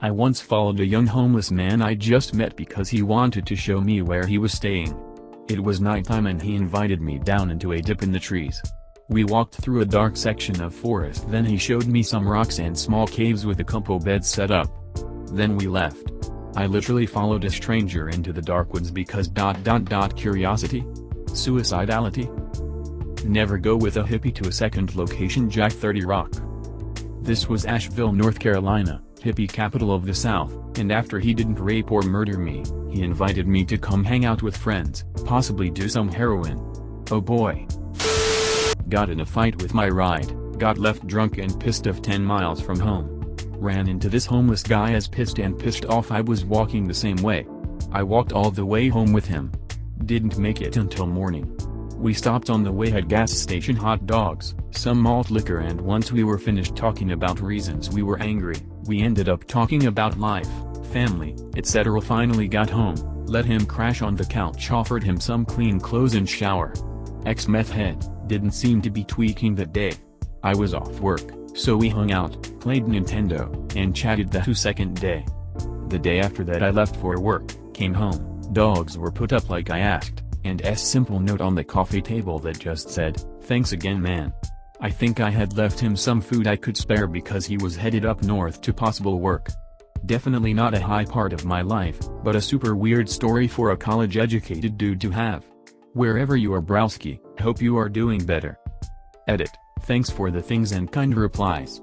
I once followed a young homeless man I just met because he wanted to show me where he was staying. It was nighttime and he invited me down into a dip in the trees. We walked through a dark section of forest, then he showed me some rocks and small caves with a couple beds set up. Then we left. I literally followed a stranger into the dark woods because curiosity? Suicidality? Never go with a hippie to a second location. Jack 30 Rock. This was Asheville, North Carolina, hippie capital of the South, and after he didn't rape or murder me, he invited me to come hang out with friends, possibly do some heroin. Oh boy. Got in a fight with my ride, got left drunk and pissed off 10 miles from home. Ran into this homeless guy as pissed and pissed off I was walking the same way. I walked all the way home with him. Didn't make it until morning. We stopped on the way at gas station, hot dogs, some malt liquor, and once we were finished talking about reasons we were angry, we ended up talking about life, family, etc. Finally got home, let him crash on the couch, offered him some clean clothes and shower. Ex-meth head, didn't seem to be tweaking that day. I was off work, so we hung out, played Nintendo, and chatted the second day. The day after that I left for work, came home, dogs were put up like I asked, and a simple note on the coffee table that just said, "Thanks again man." I think I had left him some food I could spare because he was headed up north to possible work. Definitely not a high part of my life, but a super weird story for a college-educated dude to have. Wherever you are browski, hope you are doing better. Edit. Thanks for the things and kind replies.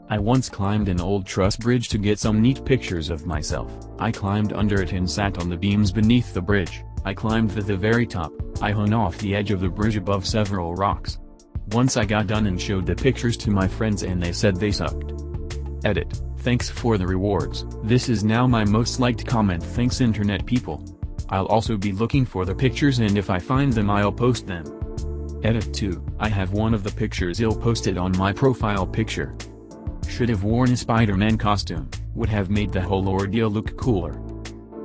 I once climbed an old truss bridge to get some neat pictures of myself. I climbed under it and sat on the beams beneath the bridge. I climbed to the very top. I hung off the edge of the bridge above several rocks. Once I got done and showed the pictures to my friends and they said they sucked. Edit. Thanks for the rewards. This is now my most liked comment. Thanks internet people. I'll also be looking for the pictures and if I find them I'll post them. Edit 2. I have one of the pictures ill posted on my profile picture. Should have worn a Spider-Man costume, would have made the whole ordeal look cooler.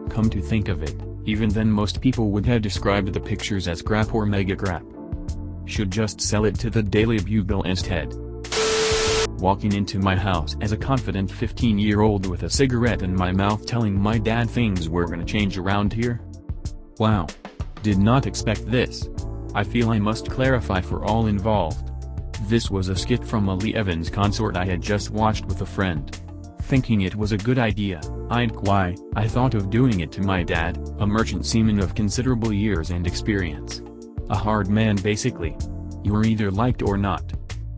Come to think of it, even then most people would have described the pictures as crap or mega crap. Should just sell it to the Daily Bugle instead. Walking into my house as a confident 15-year-old with a cigarette in my mouth telling my dad things were gonna change around here. Wow. Did not expect this. I feel I must clarify for all involved. This was a skit from a Lee Evans concert I had just watched with a friend. Thinking it was a good idea, I thought of doing it to my dad, a merchant seaman of considerable years and experience. A hard man basically. You were either liked or not.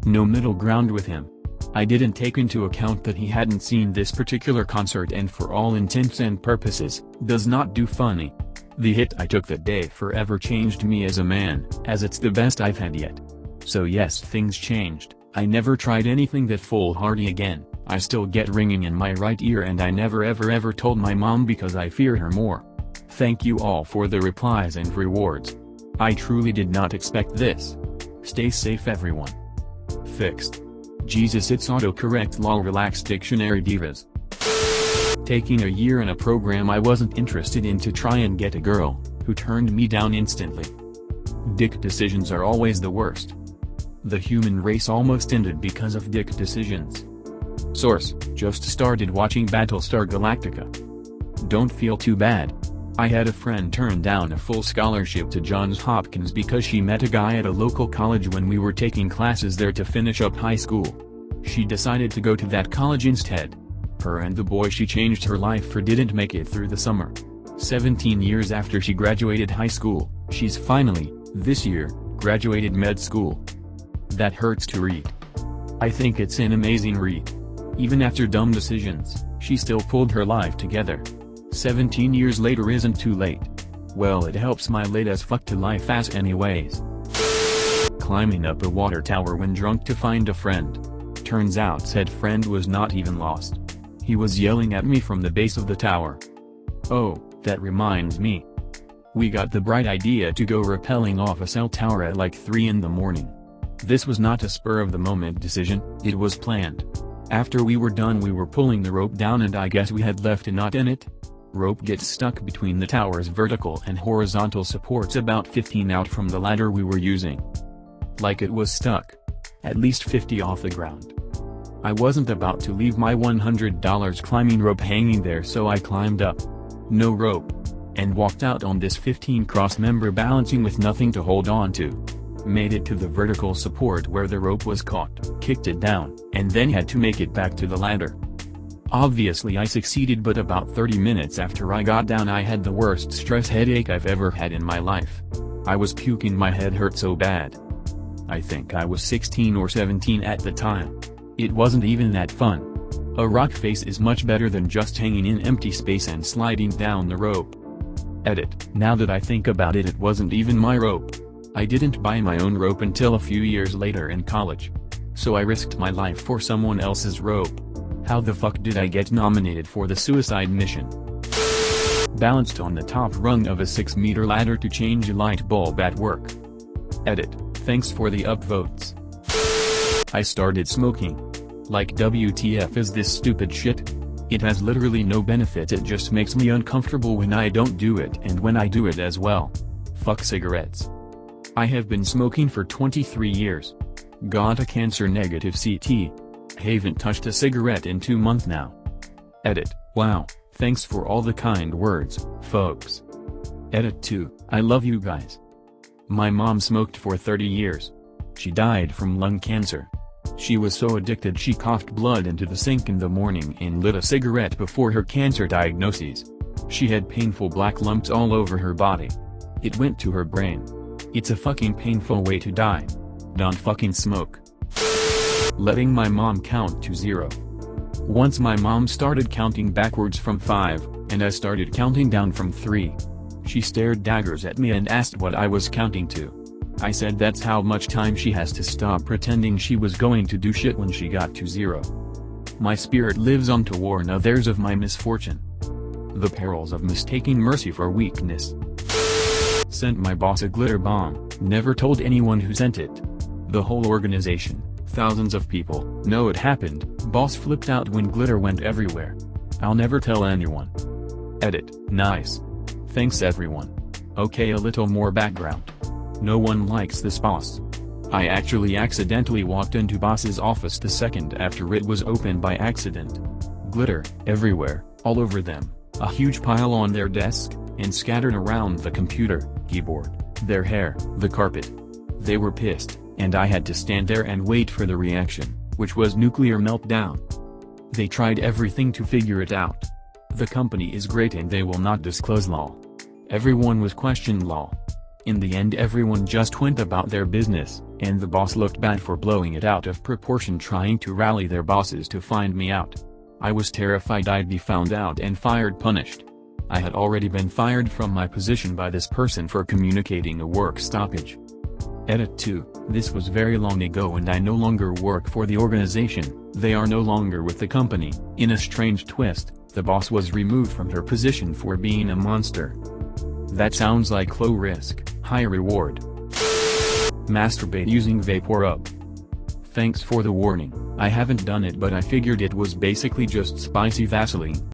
No middle ground with him. I didn't take into account that he hadn't seen this particular concert and for all intents and purposes, does not do funny. The hit I took that day forever changed me as a man, as it's the best I've had yet. So yes, things changed. I never tried anything that foolhardy again. I still get ringing in my right ear and I never ever told my mom because I fear her more. Thank you all for the replies and rewards. I truly did not expect this. Stay safe everyone. Fixed. Jesus, it's autocorrect lol. Relax dictionary divas. Taking a year in a program I wasn't interested in to try and get a girl, who turned me down instantly. Dick decisions are always the worst. The human race almost ended because of dick decisions. Source, just started watching Battlestar Galactica. Don't feel too bad. I had a friend turn down a full scholarship to Johns Hopkins because she met a guy at a local college when we were taking classes there to finish up high school. She decided to go to that college instead. Her and the boy she changed her life for didn't make it through the summer. 17 years after she graduated high school, she's finally, this year, graduated med school. That hurts to read. I think it's an amazing read. Even after dumb decisions, she still pulled her life together. 17 years later isn't too late. Well, it helps my late as fuck to life ass anyways. Climbing up a water tower when drunk to find a friend. Turns out said friend was not even lost. He was yelling at me from the base of the tower. Oh, that reminds me. We got the bright idea to go rappelling off a cell tower at like 3 in the morning. This was not a spur-of-the-moment decision, it was planned. After we were done we were pulling the rope down and I guess we had left a knot in it. Rope gets stuck between the tower's vertical and horizontal supports about 15 out from the ladder we were using. Like it was stuck. At least 50 off the ground. I wasn't about to leave my $100 climbing rope hanging there, so I climbed up. No rope. And walked out on this 15 cross member balancing with nothing to hold on to. Made it to the vertical support where the rope was caught, kicked it down, and then had to make it back to the ladder. Obviously I succeeded, but about 30 minutes after I got down I had the worst stress headache I've ever had in my life. I was puking, my head hurt so bad. I think I was 16 or 17 at the time. It wasn't even that fun. A rock face is much better than just hanging in empty space and sliding down the rope. Edit. Now that I think about it, it wasn't even my rope. I didn't buy my own rope until a few years later in college. So I risked my life for someone else's rope. How the fuck did I get nominated for the suicide mission? Balanced on the top rung of a 6-meter ladder to change a light bulb at work. Edit. Thanks for the upvotes. I started smoking. Like, WTF is this stupid shit? It has literally no benefit, it just makes me uncomfortable when I don't do it and when I do it as well. Fuck cigarettes. I have been smoking for 23 years. Got a cancer-negative CT. Haven't touched a cigarette in 2 months now. Edit. Wow, thanks for all the kind words, folks. Edit 2, I love you guys. My mom smoked for 30 years. She died from lung cancer. She was so addicted she coughed blood into the sink in the morning and lit a cigarette before her cancer diagnosis. She had painful black lumps all over her body. It went to her brain. It's a fucking painful way to die. Don't fucking smoke. Letting my mom count to 0. Once my mom started counting backwards from 5, and I started counting down from 3. She stared daggers at me and asked what I was counting to. I said that's how much time she has to stop pretending she was going to do shit when she got to 0. My spirit lives on to warn others of my misfortune. The perils of mistaking mercy for weakness. Sent my boss a glitter bomb, never told anyone who sent it. The whole organization, thousands of people, know it happened. Boss flipped out when glitter went everywhere. I'll never tell anyone. Edit. Nice. Thanks everyone. Okay, a little more background. No one likes this boss. I actually accidentally walked into boss's office the second after it was open by accident. Glitter, everywhere, all over them, a huge pile on their desk, and scattered around the computer, keyboard, their hair, the carpet. They were pissed, and I had to stand there and wait for the reaction, which was nuclear meltdown. They tried everything to figure it out. The company is great and they will not disclose law. Everyone was questioned law. In the end everyone just went about their business, and the boss looked bad for blowing it out of proportion trying to rally their bosses to find me out. I was terrified I'd be found out and fired, punished. I had already been fired from my position by this person for communicating a work stoppage. Edit 2, this was very long ago and I no longer work for the organization, they are no longer with the company. In a strange twist, the boss was removed from her position for being a monster. That sounds like low risk, high reward. Masturbate using VaporUp. Thanks for the warning. I haven't done it, but I figured it was basically just spicy Vaseline.